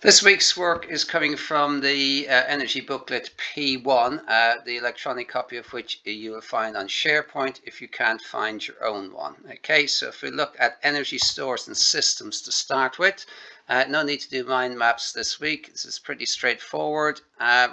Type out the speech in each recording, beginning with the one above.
This week's work is coming from the energy booklet P1, the electronic copy of which you will find on SharePoint if you can't find your own one. Okay, so if we look at energy stores and systems to start with, no need to do mind maps this week. This is pretty straightforward.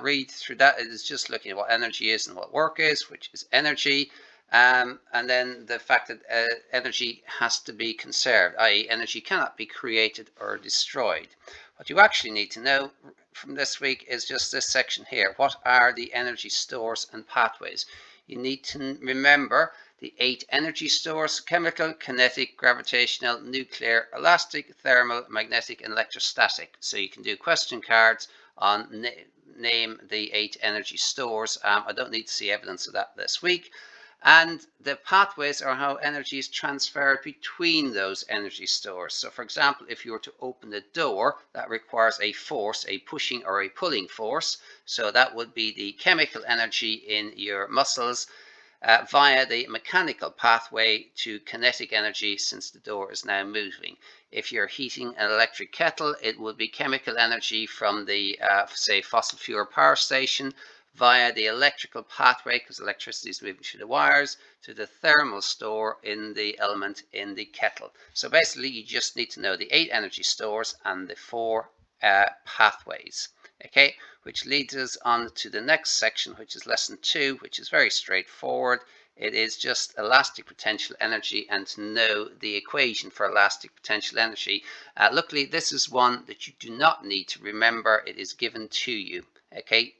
Read through that. It is just looking at what energy is and what work is, which is energy. And then the fact that energy has to be conserved, i.e. energy cannot be created or destroyed. What you actually need to know from this week is just this section here. What are the energy stores and pathways? You need to remember the 8 energy stores: chemical, kinetic, gravitational, nuclear, elastic, thermal, magnetic, and electrostatic. So you can do question cards on name the 8 energy stores. I don't need to see evidence of that this week. And the pathways are how energy is transferred between those energy stores. So for example, if you were to open the door, that requires a force, a pushing or a pulling force. So that would be the chemical energy in your muscles via the mechanical pathway to kinetic energy, since the door is now moving. If you're heating an electric kettle, it would be chemical energy from the, say, fossil fuel power station via the electrical pathway, because electricity is moving through the wires, to the thermal store in the element in the kettle. So basically, you just need to know the 8 energy stores and the 4 pathways. Okay, which leads us on to the next section, which is lesson 2, which is very straightforward. It is just elastic potential energy, and to know the equation for elastic potential energy. Luckily, this is one that you do not need to remember. It is given to you. Okay,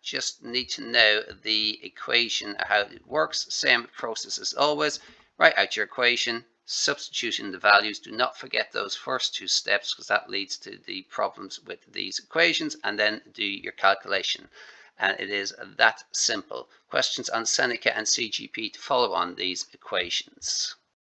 just need to know the equation, how it works. Same process as always. Write out your equation, substitute in the values. Do not forget those first 2 steps, because that leads to the problems with these equations, and then do your calculation. And it is that simple. Questions on Seneca and CGP to follow on these equations.